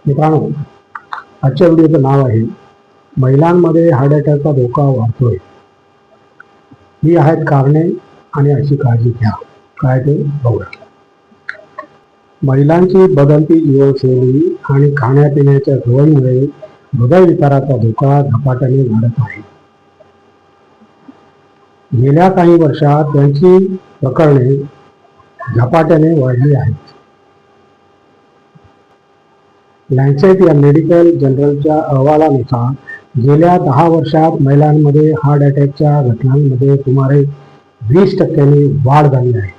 मित्रांनो, आजच्या व्हिडिओचं नाव आहे महिलांमध्ये हार्ट अटॅकचा धोका वाढतोय. ही आहेत कारणे आणि अशी काळजी घ्या. काय ते बघूया. महिलांची बदलती जीवनशैली आणि खाण्यापिण्याच्या सवयीमुळे हृदयविकाराचा धोका झपाट्याने वाढत आहे. गेल्या काही वर्षात त्यांची प्रकरणे झपाट्याने वाढली आहेत. लॅन्सेट या मेडिकल जर्नलच्या अहवालानुसार गेल्या 10 वर्षात महिलांमध्ये हार्ट अटॅकच्या घटनांमध्ये सुमारे 20% वाढ झाली आहे.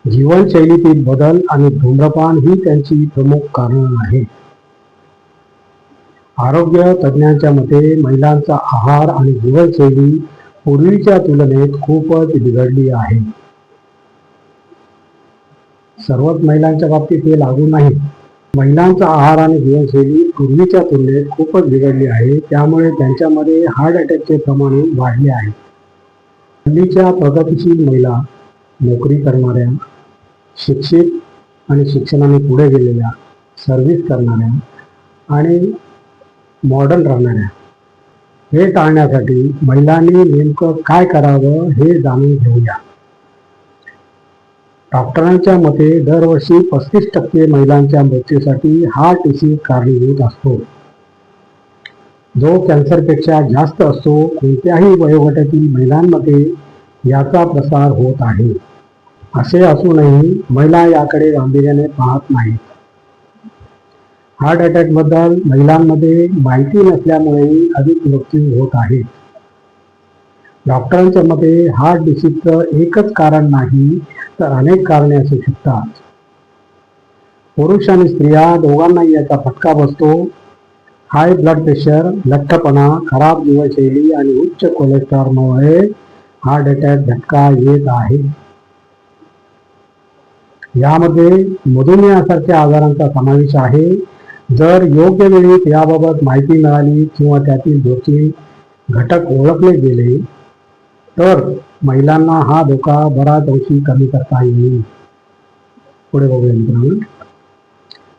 जीवनशैलीतील बदल आणि धूम्रपान ही त्यांची प्रमुख कारणं आहेत. आरोग्य तज्ज्ञांच्या मते महिलांचा आहार आणि जीवनशैली पूर्वीच्या तुलनेत खूपच बिघडली आहे. सर्वच महिलांच्या बाबतीत हे लागू नाही. महिलांचा आहार आणि जीवनशैली पूर्वीच्या तुलनेत खूपच बिघडली आहे, त्यामुळे त्यांच्यामध्ये हार्ट अटॅकचे प्रमाण वाढले आहे. हल्लीच्या प्रगतिशील महिला, नोकरी करणाऱ्या, शिक्षित आणि शिक्षणाने पुढे गेलेल्या, सर्व्हिस करणाऱ्या आणि मॉडर्न राहणाऱ्या, हे टाळण्यासाठी महिलांनी नेमकं काय करावं हे जाणून घेऊया. डॉक्टरांच्या मते दरवर्षी 35% महिलांच्या मृत्यूसाठी हार्ट डिसीज कारणीभूत असतो, जो कॅन्सरपेक्षा जास्त असतो. कोणत्याही वयोगटातील महिलांमध्ये याचा प्रसार होत आहे. असे असूनही महिला याकडे गांभीर्याने पाहत नाहीत. हार्ट अटॅकबद्दल महिलांमध्ये माहिती नसल्यामुळेही अधिक मृत्यू होत आहेत. डॉक्टरांच्या मते हार्ट डिसीजचं एकच कारण नाही, तर अनेक कारणे असू शकतात. पुरुष आणि स्त्रिया दोघांनाही याचा फटका बसतो. हाय ब्लड प्रेशर, लठ्ठपणा, खराब जीवनशैली आणि उच्च कोलेस्टेरॉलमुळे हार्ट अटॅक झटका येत आहे. यामध्ये मधुमेहासारख्या आजारांचा समावेश आहे. जर योग्य वेळी याबाबत माहिती मिळाली किंवा त्यातील जोखीम घटक ओळखले गेले तर महिलांना हा धोका बराच अंशी कमी करता येईल. पुढे बघूया मित्रांनो.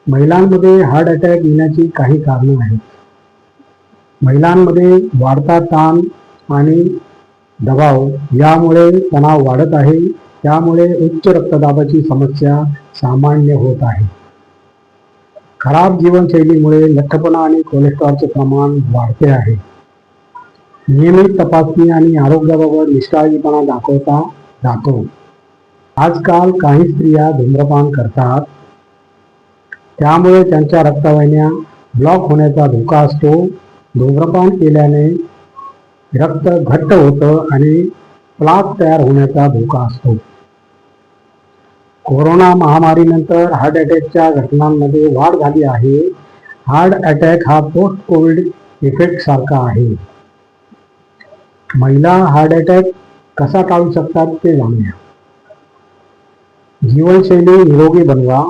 महिलांमध्ये हार्ट अटॅक येण्याची काही कारणं आहेत. महिलांमध्ये वाढता ताण आणि दबाव यामुळे तणाव वाढत आहे. त्यामुळे उच्च रक्तदाबाची समस्या सामान्य होत आहे. खराब जीवनशैलीमुळे लठ्ठपणा आणि कोलेस्ट्रॉलचे प्रमाण वाढते आहे. नियमित तपासणी आणि आरोग्याबाबत निष्काळजीपणा दाखवता जातो. आजकाल काही स्त्रिया धूम्रपान करतात, त्यामुळे त्यांच्या रक्तवाहिन्या ब्लॉक होण्याचा धोका असतो. धूम्रपान केल्याने रक्त घट्ट होतं आणि प्लाक तयार होण्याचा धोका असतो. कोरोना महामारीनंतर हार्ट अटॅकच्या घटनांमध्ये वाढ झाली आहे. हार्ट अटॅक हा पोस्ट कोविड इफेक्ट सारखा आहे. महिला हार्ट अटॅक कसा टाळू शकतात ते जाणूया. जीवनशैली निरोगी बनवा,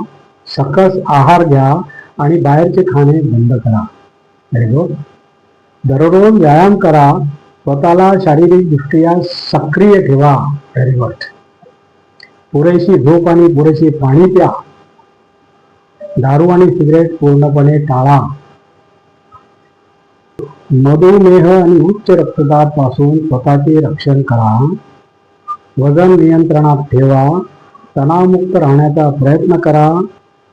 सकस आहार घ्या आणि बाहेरचे खाणे बंद करा. दररोज व्यायाम करा, स्वतःला शारीरिकदृष्ट्या सक्रिय ठेवा. पुरेशी झोप आणि पुरेसे पाणी प्या. दारू आणि सिगरेट पूर्णपणे टाळा. मधुमेह आणि उच्च रक्तदाब पासून स्वतःचे रक्षण करा. वजन नियंत्रणात ठेवा. तणावमुक्त राहण्याचा प्रयत्न करा.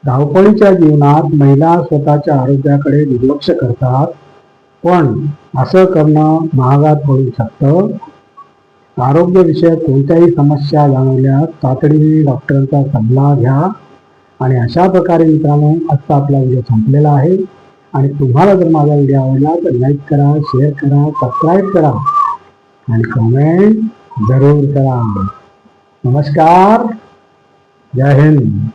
धावपळीच्या जीवनात महिला स्वतःच्या आरोग्याकडे दुर्लक्ष करतात, पण असं करणं महागात पडू शकतं. आरोग्यविषयक कोणत्याही समस्या जाणवल्यास तातडीने डॉक्टरांचा सल्ला घ्या. आणि अशा प्रकारे मित्रांनो, आजचा आपला व्हिडिओ संपलेला आहे. आणि तुम्हाला जर माझा व्हिडिओ आवडला तर लाईक करा, शेअर करा, सबस्क्राईब करा आणि कमेंट जरूर करा. नमस्कार. जय हिंद.